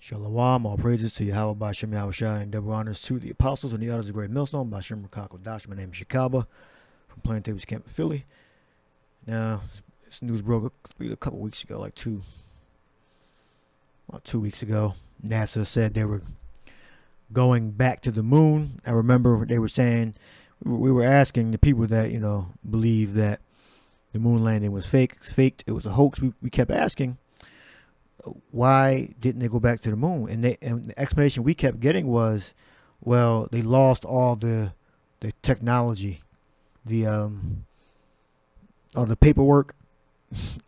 Shalom, all praises to Yahweh by Shem Yahushua, and double honors to the apostles and the others of great millstone by Shem Dash. My name is Yakalba from Plaintables Camp in Philly. Now, this news broke a couple weeks ago, about 2 weeks ago. NASA said they were going back to the moon. I remember they were saying, we were asking the people that, believe that the moon landing was fake. It's faked. It was a hoax. We kept asking, why didn't they go back to the moon? And the explanation we kept getting was, well, they lost all the technology, all the paperwork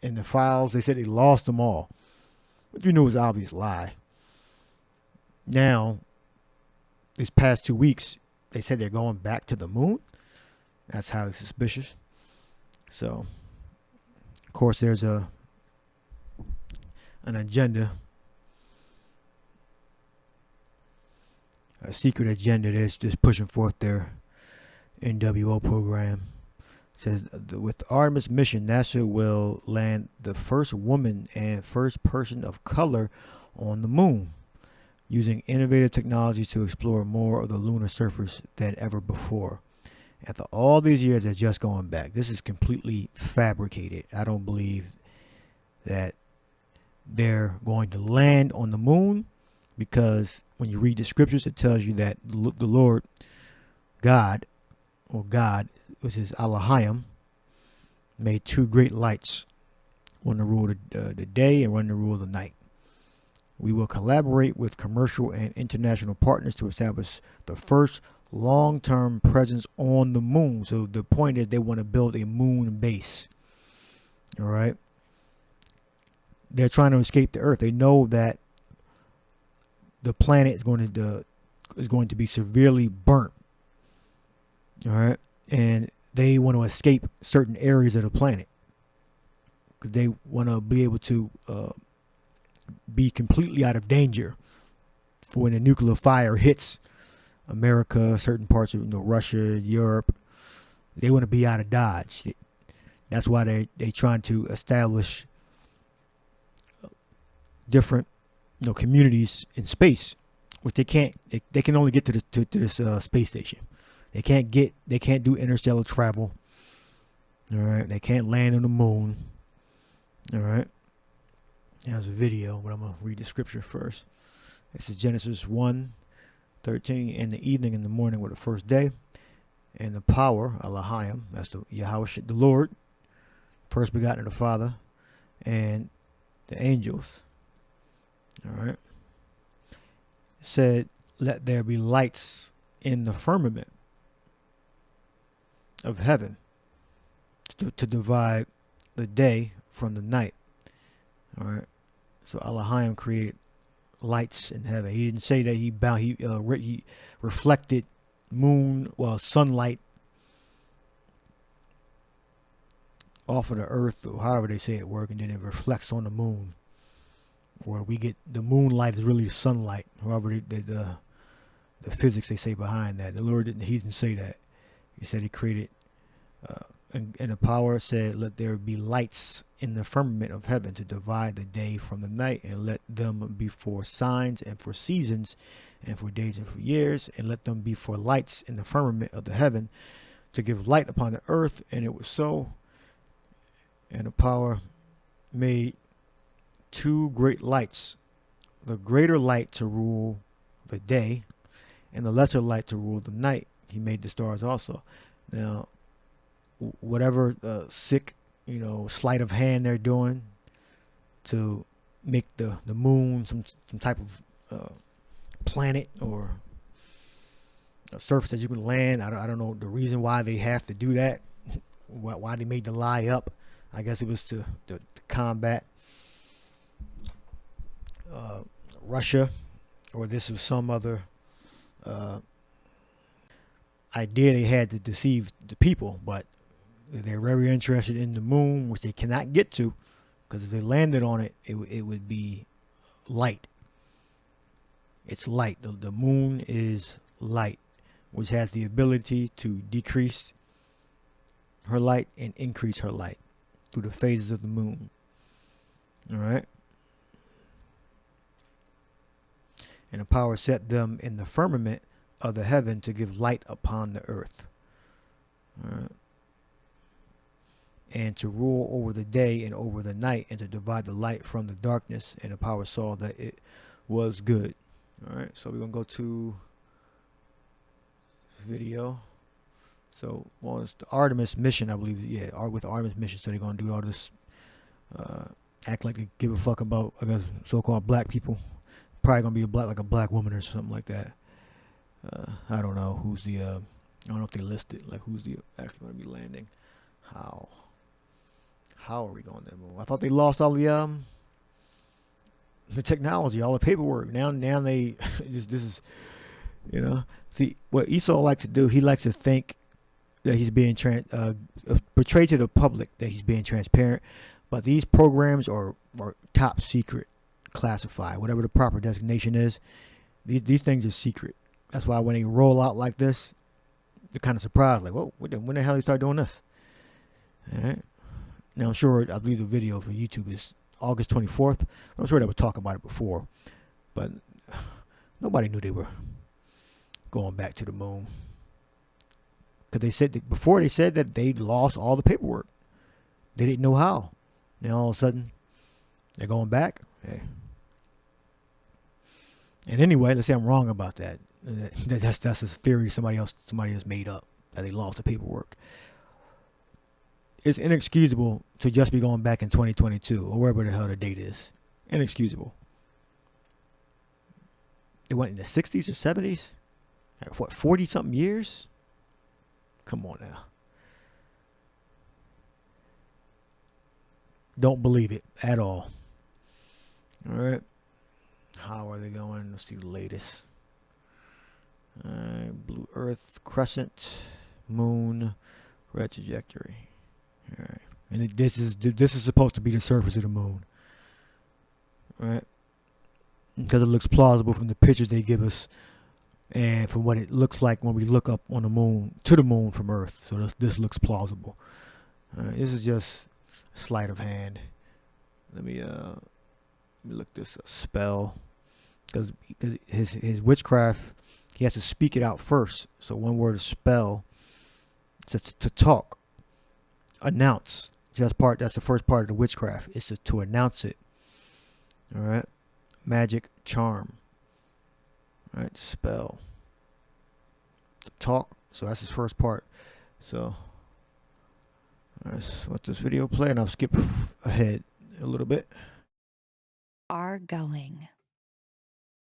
and the files. They said they lost them all. But it was an obvious lie. Now, this past 2 weeks, they said they're going back to the moon. That's highly suspicious. So, of course, there's an agenda, a secret agenda that's just pushing forth their NWO program. It says, with the Artemis mission, NASA will land the first woman and first person of color on the moon, using innovative technologies to explore more of the lunar surface than ever before. After all these years, they're just going back. This is completely fabricated. I don't believe that they're going to land on the moon, because when you read the scriptures, it tells you that the Lord God, or God, which is Elohim, made two great lights, one to rule the day and one to rule the night. We will collaborate with commercial and international partners to establish the first long-term presence on the moon. So the point is, they want to build a moon base. All right. They're trying to escape the Earth. They know that the planet is going to be severely burnt. All right, and they want to escape certain areas of the planet because they want to be able to be completely out of danger for when a nuclear fire hits America, certain parts of Russia, Europe. They want to be out of Dodge. That's why they're trying to establish different communities in space, which they can't. They can only get to this space station. They can't do interstellar travel. All right, they can't land on the moon. All right, there's a video, but I'm gonna read the scripture first. This is Genesis 1:13. In the evening and the morning were the first day, and the power, Elohim, that's the Yahweh, the Lord, first begotten of the Father, and the angels. All right. Said, let there be lights in the firmament of heaven to divide the day from the night. All right. So Elohim created lights in heaven. He didn't say that he reflected sunlight off of the earth, or however they say it works, and then it reflects on the moon. Where we get the moonlight is really sunlight. However, the physics they say behind that. The Lord didn't say that. He said he created, and the power said, let there be lights in the firmament of heaven to divide the day from the night, and let them be for signs and for seasons and for days and for years, and let them be for lights in the firmament of the heaven to give light upon the earth. And it was so. And the power made two great lights, the greater light to rule the day and the lesser light to rule the night. He made the stars also. Now, whatever sick, sleight of hand they're doing to make the moon some type of planet or a surface that you can land. I don't know the reason why they have to do that, why they made the lie up. I guess it was to combat Russia, or this was some other idea they had to deceive the people. But they're very interested in the moon, which they cannot get to, because if they landed on it, it would be light. It's light. The moon is light, which has the ability to decrease her light and increase her light through the phases of the moon. All right. And the power set them in the firmament of the heaven to give light upon the earth. All right. And to rule over the day and over the night, and to divide the light from the darkness. And the power saw that it was good. All right, so we're going to go to video. So, well, it's the Artemis mission, I believe. Yeah, with the Artemis mission. So they're going to do all this, act like they give a fuck about, I guess, so-called black people. Probably going to be like a black woman or something like that. I don't know who's the, I don't know if they listed, like, who's the actually going to be landing. How are we going to move? I thought they lost all the technology, all the paperwork. Now they, this is, you know. See, what Esau likes to do, he likes to think that he's being portrayed to the public that he's being transparent. But these programs are top secret, classified, whatever the proper designation is. These things are secret. That's why when they roll out like this, they're kind of surprised, like, whoa, when the hell they start doing this? All right. Now, I'm sure, I believe the video for YouTube is August 24th. I'm sure they would talk about it before. But nobody knew they were going back to the moon. Because they said before they said that they lost all the paperwork. They didn't know how. Now, all of a sudden, they're going back. Hey. And anyway, let's say I'm wrong about that. That's a theory somebody else made up, that they lost the paperwork. It's inexcusable to just be going back in 2022 or wherever the hell the date is. Inexcusable. It went in the 60s or 70s? Like, what, 40-something years? Come on now. Don't believe it at all. All right. How are they going? Let's see the latest. Blue Earth, crescent, moon, red trajectory. All right, and this is supposed to be the surface of the moon, all right? Because it looks plausible from the pictures they give us, and from what it looks like when we look up on the moon to the moon from Earth. So this looks plausible. This is just a sleight of hand. Let me look this up. Spell, because his witchcraft, he has to speak it out first. So one word is spell, to talk. Announce. That's the first part of the witchcraft. It's to announce it. All right. Magic, charm. All right. Spell. Talk. So that's his first part. So, all right, so let this video play, and I'll skip ahead a little bit. Are going.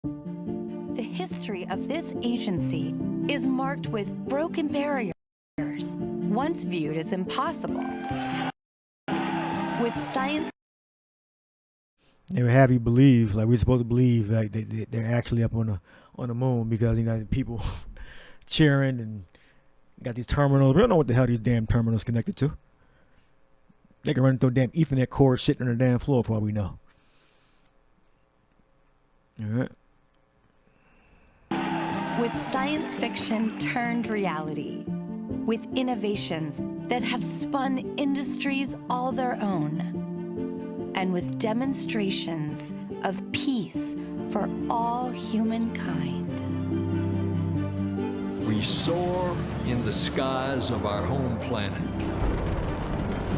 The history of this agency is marked with broken barriers, once viewed as impossible. With science, they would have you believe, like we're supposed to believe, like they're actually up on the moon, because you got people cheering and got these terminals. We don't know what the hell these damn terminals connected to. They can run through a damn Ethernet cord sitting on the damn floor for all we know. All right. With science fiction turned reality, with innovations that have spun industries all their own, and with demonstrations of peace for all humankind. We soar in the skies of our home planet.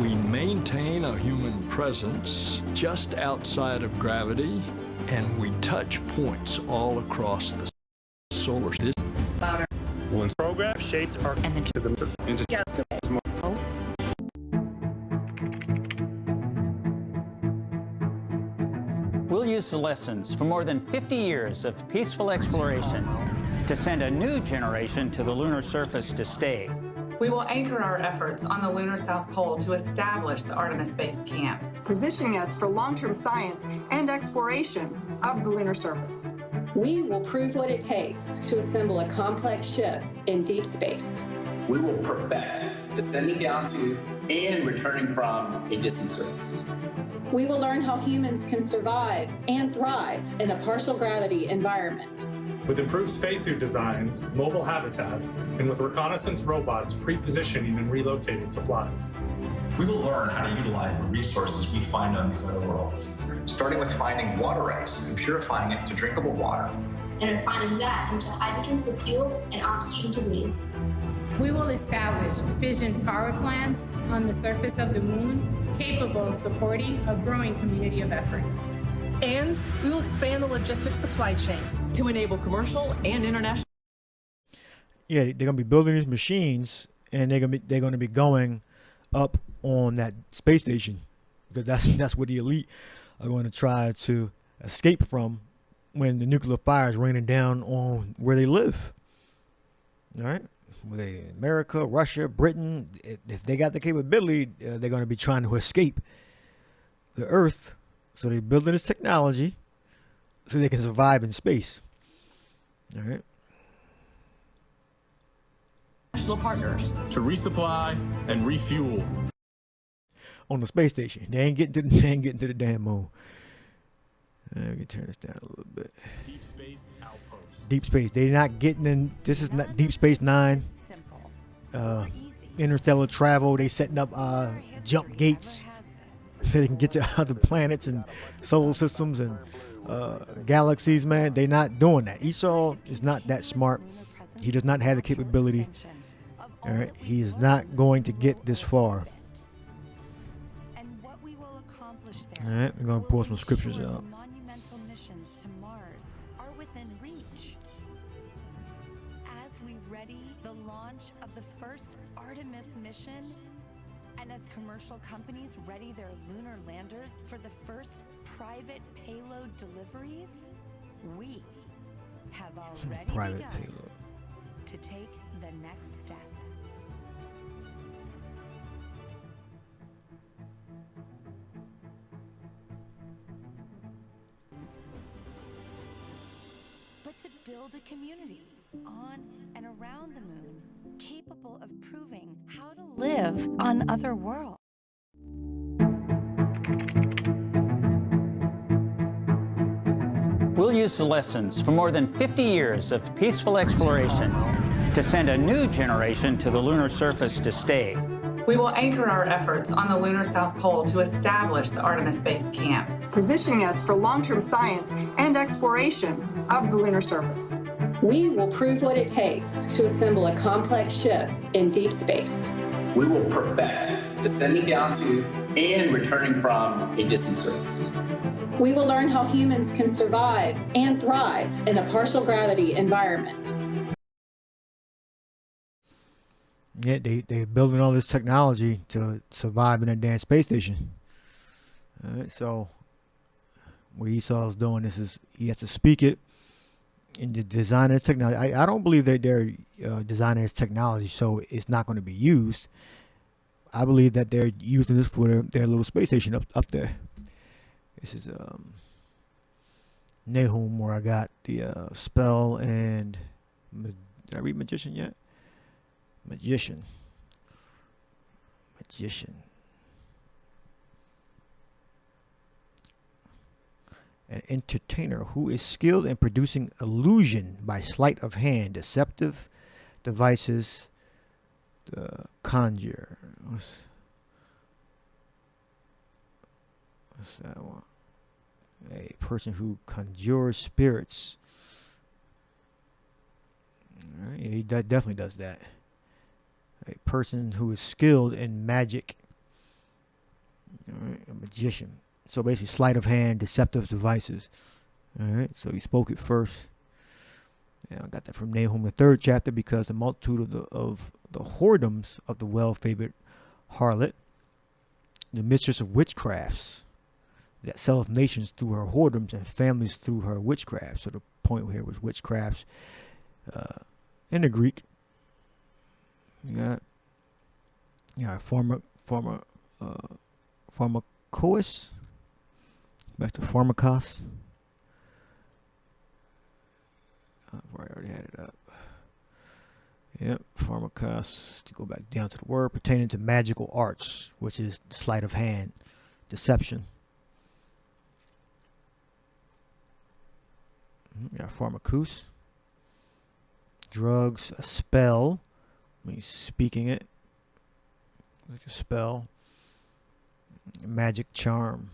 We maintain a human presence just outside of gravity, and we touch points all across the solar system. One program shaped our We'll use the lessons from more than 50 years of peaceful exploration to send a new generation to the lunar surface to stay. We will anchor our efforts on the lunar South Pole to establish the Artemis base camp, positioning us for long-term science and exploration of the lunar surface. We will prove what it takes to assemble a complex ship in deep space. We will perfect descending down to and returning from a distant surface. We will learn how humans can survive and thrive in a partial gravity environment. With improved spacesuit designs, mobile habitats, and with reconnaissance robots pre-positioning and relocating supplies. We will learn how to utilize the resources we find on these other worlds, starting with finding water ice and purifying it to drinkable water. and refining that into hydrogen for fuel and oxygen to breathe. We will establish fission power plants on the surface of the moon capable of supporting a growing community of efforts. And we will expand the logistics supply chain to enable commercial and international. Yeah, they're gonna be building these machines, and they're gonna be going up on that space station, because that's where the elite are going to try to escape from when the nuclear fire is raining down on where they live. All right, whether they America, Russia, Britain, if they got the capability, they're going to be trying to escape the Earth. So they're building this technology so they can survive in space. All right. National partners to resupply and refuel On the space station. They ain't getting to the damn moon. We can turn this down a little bit. deep space outposts. Deep space. They're not getting in. This is not Deep Space Nine. Interstellar travel. They setting up jump gates so they can get to other planets and solar systems and galaxies. Man, they're not doing that. Esau is not that smart. He does not have the capability. All right, he is not going to get this far. All right, we're going to pull some scriptures out. Monumental missions to Mars are within reach. As we ready the launch of the first Artemis mission, and as commercial companies ready their lunar landers for the first private payload deliveries, we have already Private begun payload. to take the next step. But to build a community on and around the moon capable of proving how to live on other worlds. We'll use the lessons from more than 50 years of peaceful exploration to send a new generation to the lunar surface to stay. We will anchor our efforts on the lunar South Pole to establish the Artemis base camp, positioning us for long-term science and exploration of the lunar surface. We will prove what it takes to assemble a complex ship in deep space. We will perfect descending down to and returning from a distant surface. We will learn how humans can survive and thrive in a partial gravity environment. Yeah, they're building all this technology to survive in a damn space station. All right, so what Esau's doing is he has to speak it in the design of the technology. I don't believe that they're designing this technology so it's not going to be used. I believe that they're using this for their little space station up there. This is Nahum, where I got the spell and did I read magician yet? Magician. An entertainer who is skilled in producing illusion by sleight of hand, deceptive devices, the conjure. What's that one? A person who conjures spirits. All right, yeah, he definitely does that. A person who is skilled in magic. All right, a magician. So basically, sleight of hand, deceptive devices. All right, so he spoke it first. And I got that from Nahum, the 3rd chapter, because the multitude of the whoredoms of the well-favored harlot, the mistress of witchcrafts, that selleth nations through her whoredoms and families through her witchcraft. So the point here was witchcrafts. In the Greek, you got pharmakois, back to pharmakos. I already had it up. Yep, pharmakos. To go back down to the word pertaining to magical arts, which is sleight of hand, deception. Got pharmakos. Drugs, a spell. Means speaking it. Like a spell. Magic charm.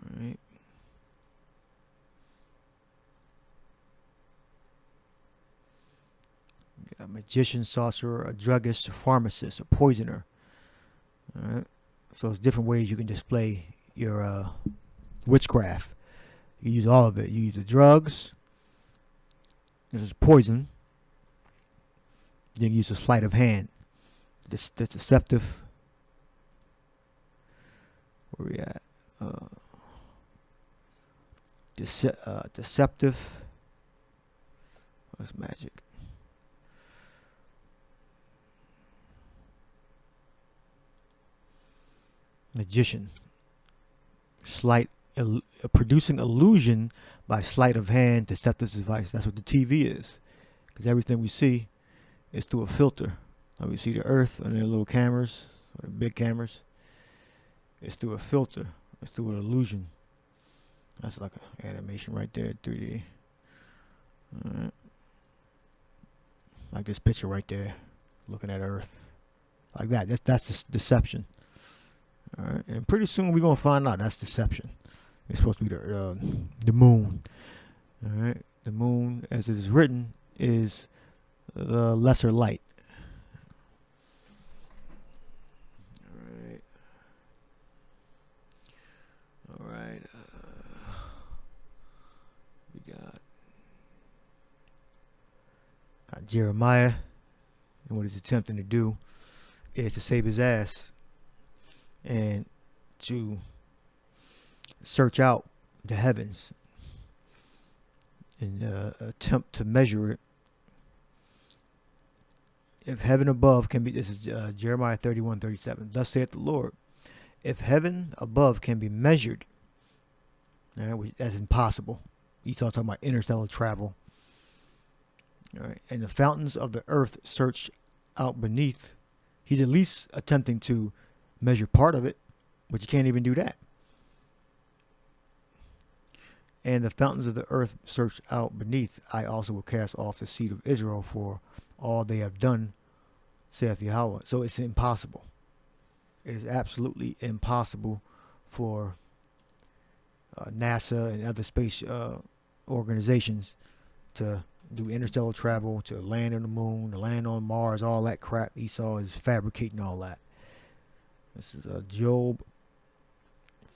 Alright. magician, sorcerer, a druggist, a pharmacist, a poisoner. All right. So it's different ways you can display your witchcraft. You use all of it. You use the drugs. This is poison. Then you use the sleight of hand. This deceptive. Where we at? Deceptive. What's magic? Magician. Producing illusion by sleight of hand, deceptive device. That's what the TV is. Because everything we see is through a filter. Like we see the earth and their little cameras, or the big cameras. It's through a filter. It's through an illusion. That's like an animation right there, 3D. Alright. Like this picture right there, looking at Earth. Like that. That's deception. Alright. And pretty soon we're going to find out that's deception. It's supposed to be the moon. Alright. The moon, as it is written, is the lesser light. Alright. We got Jeremiah, and what he's attempting to do is to save his ass and to search out the heavens and attempt to measure it. If heaven above can be, this is Jeremiah 31:37. Thus saith the Lord, if heaven above can be measured, that's impossible. He's talking about interstellar travel. All right, and the fountains of the earth search out beneath. He's at least attempting to measure part of it, but you can't even do that. And the fountains of the earth search out beneath. I also will cast off the seed of Israel for all they have done, saith Yahweh. So it's impossible. It is absolutely impossible for NASA and other space organizations to do interstellar travel, to land on the moon, to land on Mars, all that crap. Esau is fabricating all that. This is Job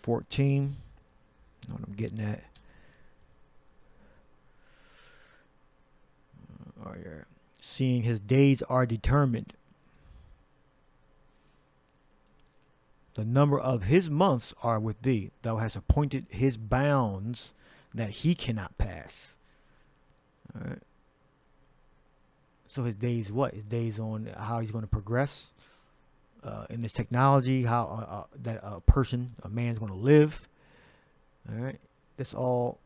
14. What I'm getting at. Oh, yeah. Seeing his days are determined. The number of his months are with thee. Thou hast appointed his bounds that he cannot pass. All right. So his days, what? His days on how he's going to progress in this technology, how that a man's going to live. All right. That's all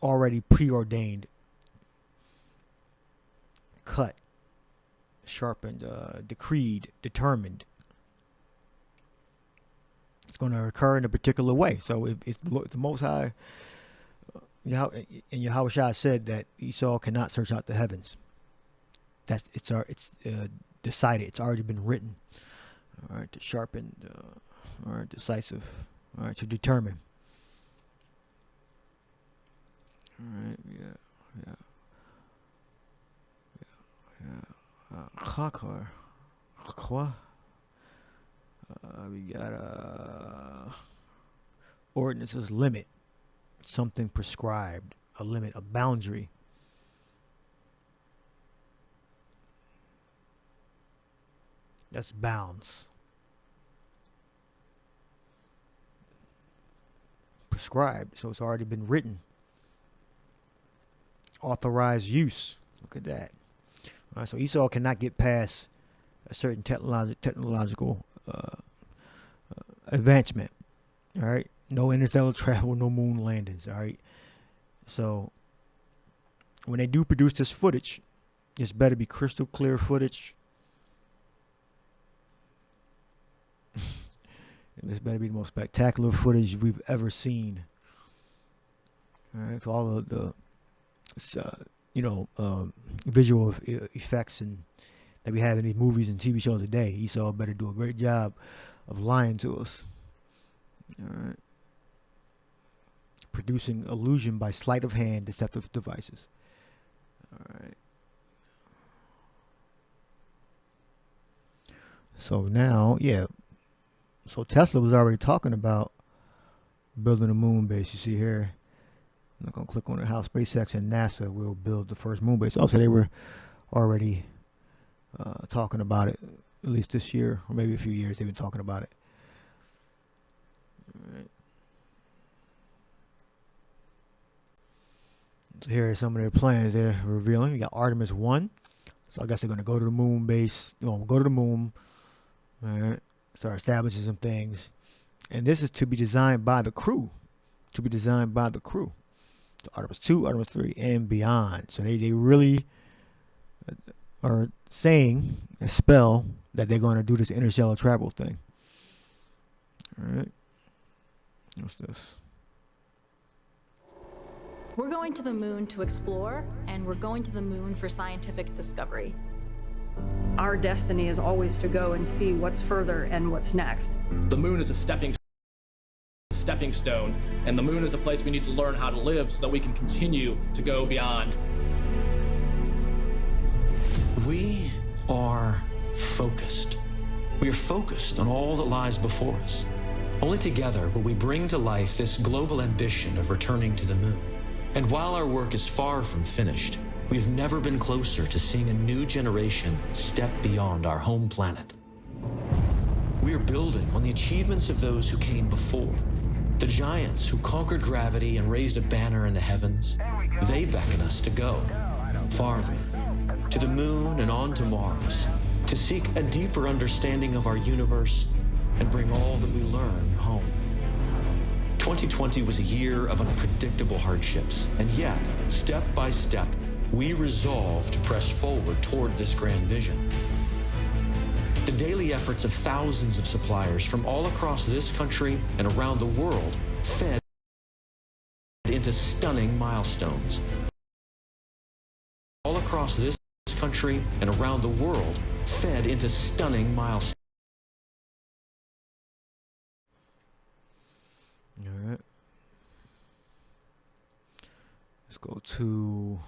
already preordained, cut, sharpened, decreed, determined. It's going to occur in a particular way. So if it's the Most High, and Yahushua said that Esau cannot search out the heavens. It's decided. It's already been written. All right, to sharpen, all right, decisive, all right, to determine. All right, Chakar. We got ordinances, limit, something prescribed, a limit, a boundary. That's bounds. Prescribed, so it's already been written. Authorized use. Look at that. All right, so Esau cannot get past a certain technological advancement. All right, no interstellar travel, no moon landings. All right, so when they do produce this footage, it's better be crystal clear footage. And this better be the most spectacular footage we've ever seen. All right, for all of the visual effects and that we have in these movies and TV shows today. Esau better do a great job of lying to us. All right. Producing illusion by sleight of hand, deceptive devices. All right. So now, yeah. So Tesla was already talking about building a moon base. You see here. I'm not going to click on it. How SpaceX and NASA will build the first moon base. Also, they were already talking about it, at least this year, or maybe a few years they've been talking about it. All right. So here are some of their plans they're revealing. You got Artemis 1. So I guess they're going to go to the moon base. Go to the moon. All right. Start establishing some things. And this is to be designed by the crew. To be designed by the crew. So Artemis 2, Artemis 3, and beyond. So they really are saying a spell that they're going to do this interstellar travel thing. All right. What's this? We're going to the moon to explore, and we're going to the moon for scientific discovery. Our destiny is always to go and see what's further and what's next. The moon is a stepping stone, and the moon is a place we need to learn how to live so that we can continue to go beyond. We are focused. We are focused on all that lies before us. Only together will we bring to life this global ambition of returning to the moon. And while our work is far from finished, we've never been closer to seeing a new generation step beyond our home planet. We are building on the achievements of those who came before. The giants who conquered gravity and raised a banner in the heavens. They beckon us to go farther, to the moon and on to Mars, to seek a deeper understanding of our universe and bring all that we learn home. 2020 was a year of unpredictable hardships, and yet, step by step, we resolve to press forward toward this grand vision. The daily efforts of thousands of suppliers from all across this country and around the world fed into stunning milestones. All across this country and around the world fed into stunning milestones. All right. Let's go to,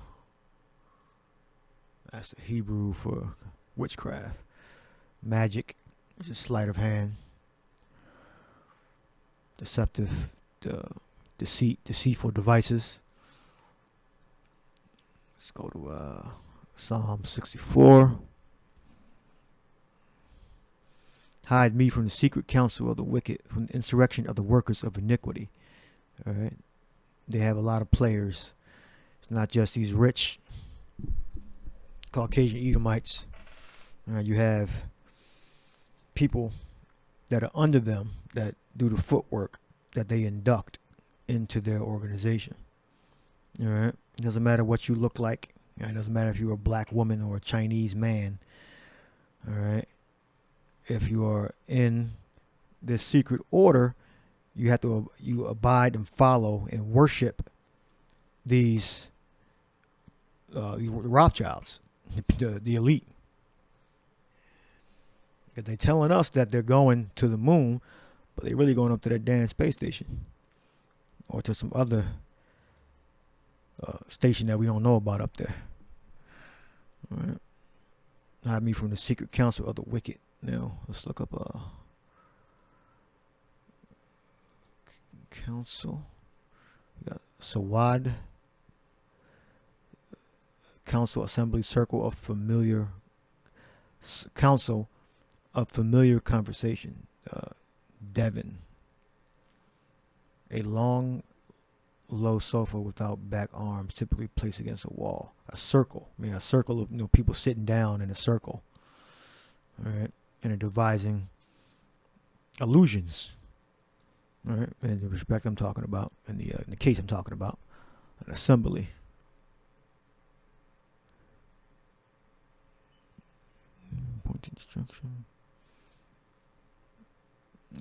that's the Hebrew for witchcraft. Magic, which is sleight of hand. Deceptive, deceitful devices. Let's go to Psalm 64. Hide me from the secret counsel of the wicked, from the insurrection of the workers of iniquity. All right. They have a lot of players. It's not just these rich Caucasian Edomites. All right, you have people that are under them that do the footwork that they induct into their organization. All right. It doesn't matter what you look like. It doesn't matter if you're a black woman or a Chinese man. All right. If you are in this secret order, you have to abide and follow and worship these Rothschilds, the elite. They're telling us that they're going to the moon, but they're really going up to that damn space station or to some other station that we don't know about up there. All right. Hide me from the secret counsel of the wicked. Now, let's look up council. We got Sawad, Council, Assembly, Circle of Familiar, Council of Familiar Conversation, Devon. A long, low sofa without back arms, typically placed against a wall. A circle, a circle of people sitting down in a circle. All right. And are devising illusions. All right, in the respect I'm talking about, in the case I'm talking about, an assembly. Point instruction.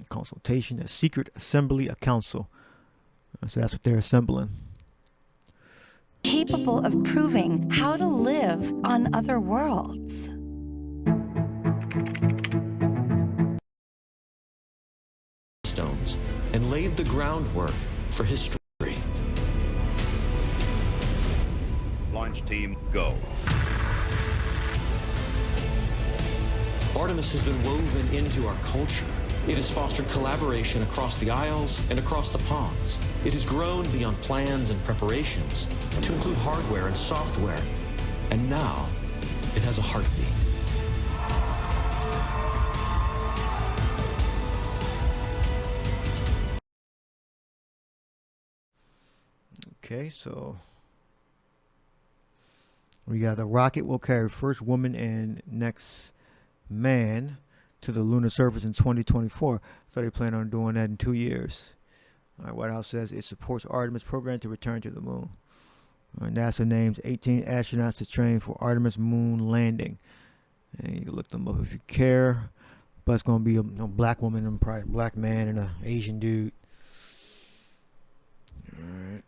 Consultation, a secret assembly, a council. So that's what they're assembling. Capable of proving how to live on other worlds. And laid the groundwork for history. Launch team, go. Artemis has been woven into our culture. It has fostered collaboration across the aisles and across the ponds. It has grown beyond plans and preparations to include hardware and software. And now, it has a heartbeat. Okay, so we got the rocket will carry first woman and next man to the lunar surface in 2024. So they plan on doing that in 2 years. All right, White House says it supports Artemis program to return to the moon. All right, NASA names 18 astronauts to train for Artemis moon landing. And you can look them up if you care. But it's going to be a black woman and probably a black man and an Asian dude. All right.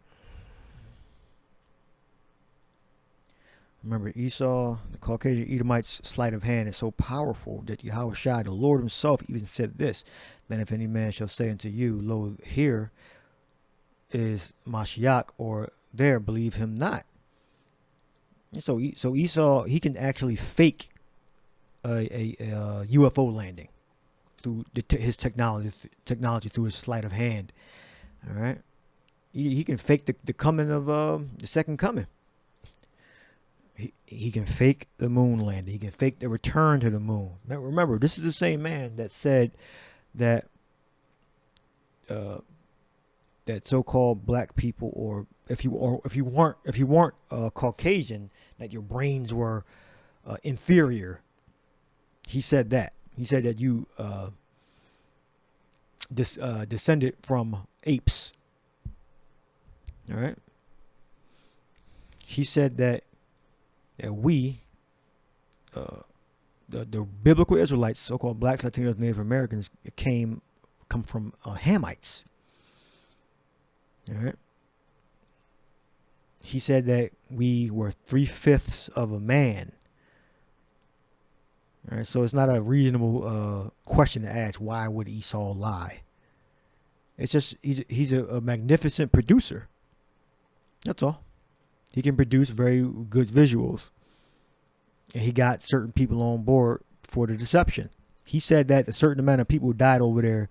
Remember, Esau, the Caucasian Edomite's sleight of hand is so powerful that Yahushua, the Lord himself, even said this: then if any man shall say unto you, lo, here is Mashiach, or there, believe him not. And so Esau, he can actually fake a UFO landing through his technology through his sleight of hand. All right, he can fake the coming of the second coming. He can fake the moon landing. He can fake the return to the moon. Now, remember, this is the same man that said that that so-called black people, or if you weren't Caucasian, that your brains were inferior. He said that. He said that you descended from apes. All right. He said that we, the biblical Israelites, so-called blacks, Latinos, Native Americans, come from Hamites. All right. He said that we were 3/5 of a man. All right. So it's not a reasonable question to ask. Why would Esau lie? It's just he's a magnificent producer. That's all. He can produce very good visuals. And he got certain people on board for the deception. He said that a certain amount of people died over there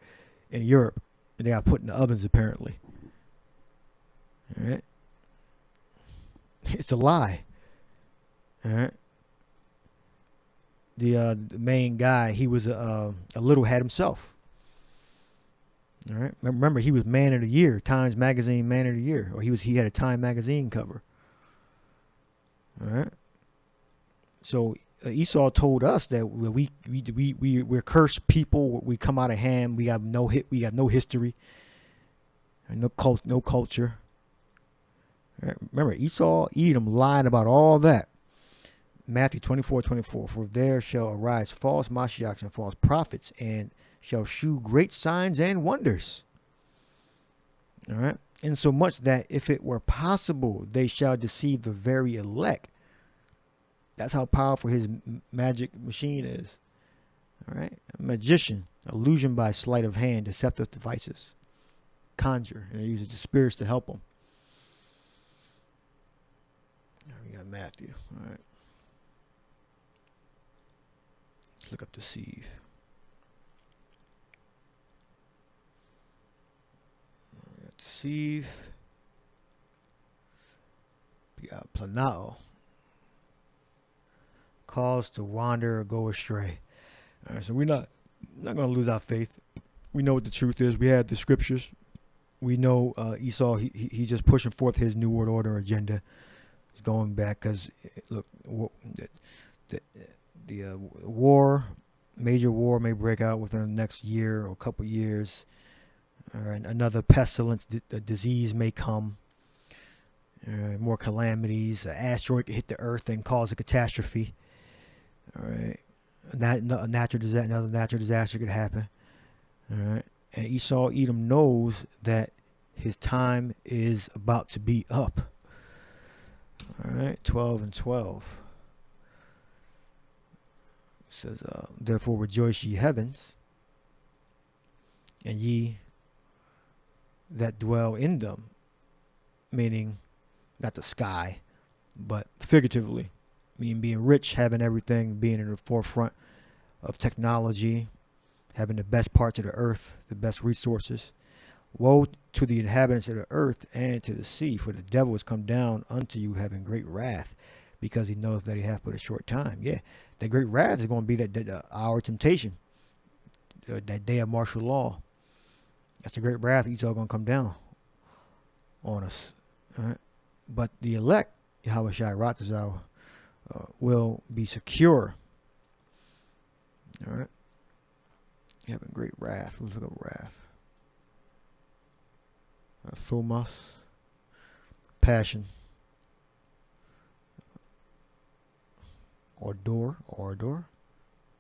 in Europe, and they got put in the ovens, apparently. All right. It's a lie. All right. The main guy, he was a little hat himself. All right. Remember, he was Man of the Year, Times Magazine Man of the Year, or he had a Time Magazine cover. All right. So Esau told us that we're cursed people. We come out of Ham. We have no history, and no culture. All right. Remember, Esau, Edom lied about all that. Matthew 24:24. For there shall arise false Mashiachs and false prophets, and shall shew great signs and wonders. All right. Insomuch that if it were possible, they shall deceive the very elect. That's how powerful his magic machine is. All right. A magician, illusion by sleight of hand, deceptive devices, conjure, and he uses the spirits to help them. Now we got Matthew. All right. Let's look up deceive. Deceive. We got planao. Cause to wander or go astray. All right, so we're not going to lose our faith. We know what the truth is. We have the scriptures. We know Esau. He's just pushing forth his New World Order agenda. He's going back because look, the major war may break out within the next year or a couple years. Or another pestilence, a disease may come. More calamities. An asteroid could hit the earth and cause a catastrophe. All right, another natural disaster could happen. All right, and Esau, Edom knows that his time is about to be up. All right, 12 and 12. It says, therefore rejoice ye heavens, and ye that dwell in them, meaning not the sky, but figuratively, meaning being rich, having everything, being in the forefront of technology, having the best parts of the earth, the best resources. Woe to the inhabitants of the earth and to the sea, for the devil has come down unto you having great wrath, because he knows that he hath but a short time. Yeah, that great wrath is going to be that our temptation, that day of martial law. That's the great wrath. It's all going to come down on us. All right? But the elect, Yahweh Shai Ratazal, will be secure. All right? Having great wrath. Let's look up wrath. Thumos, passion, ardor,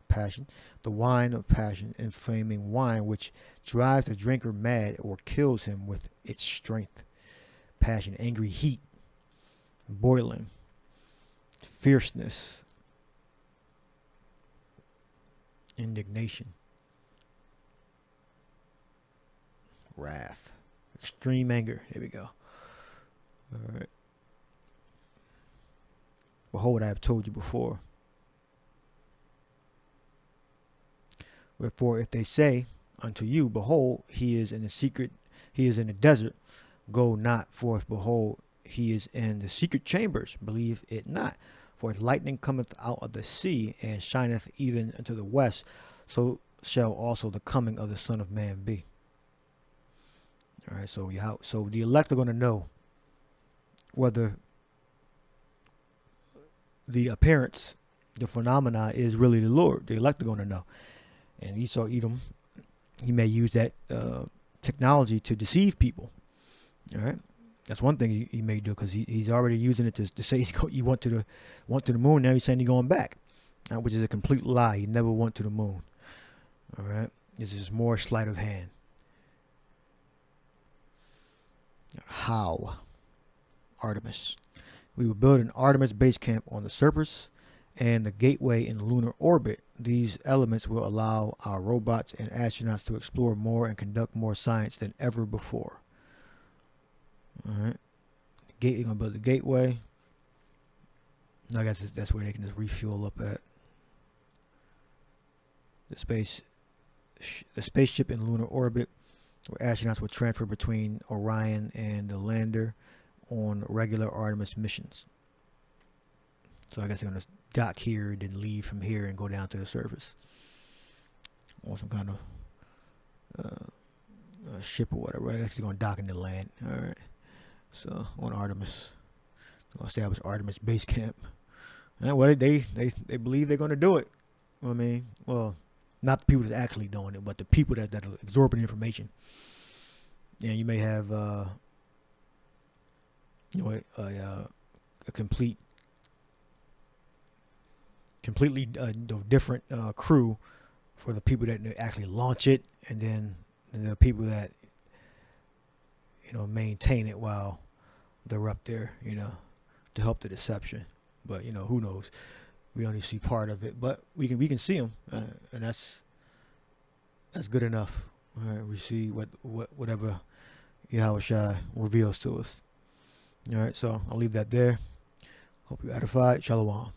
passion, the wine of passion, inflaming wine, which drives the drinker mad or kills him with its strength. Passion, angry heat, boiling, fierceness, indignation, wrath. Extreme anger. Here we go. All right. Behold, I have told you before. Wherefore, if they say unto you, behold, he is in the secret, he is in the desert, go not forth. Behold, he is in the secret chambers, believe it not. For as lightning cometh out of the sea, and shineth even unto the west, so shall also the coming of the Son of Man be. All right, so the elect are going to know whether the appearance, the phenomena, is really the Lord. The elect are going to know. And Esau Edom, he may use that technology to deceive people. All right, that's one thing he may do, because he's already using it to say he went to the moon. Now he's saying he's going back, which is a complete lie. He never went to the moon. All right, this is more sleight of hand. How? Artemis. We will build an Artemis base camp on the surface and the gateway in lunar orbit. These elements will allow our robots and astronauts to explore more and conduct more science than ever before. All right. You're going to build the gateway. I guess that's where they can just refuel up at. The spaceship in lunar orbit, where astronauts will transfer between Orion and the lander on regular Artemis missions. So I guess they're going to dock here, then leave from here and go down to the surface on some kind of ship or whatever. I guess they're going to dock in the land. All right. So on Artemis, they're going to establish Artemis base camp. And well, they believe they're going to do it. I mean, well, not the people that's actually doing it, but the people that are absorbing information. And you may have a completely different crew for the people that actually launch it, and then the people that maintain it while they're up there, to help the deception. But who knows? We only see part of it, but we can see them, and that's good enough. All right, we see whatever Yahweh Shai reveals to us. All right, so I'll leave that there. Hope you're edified. Shalom.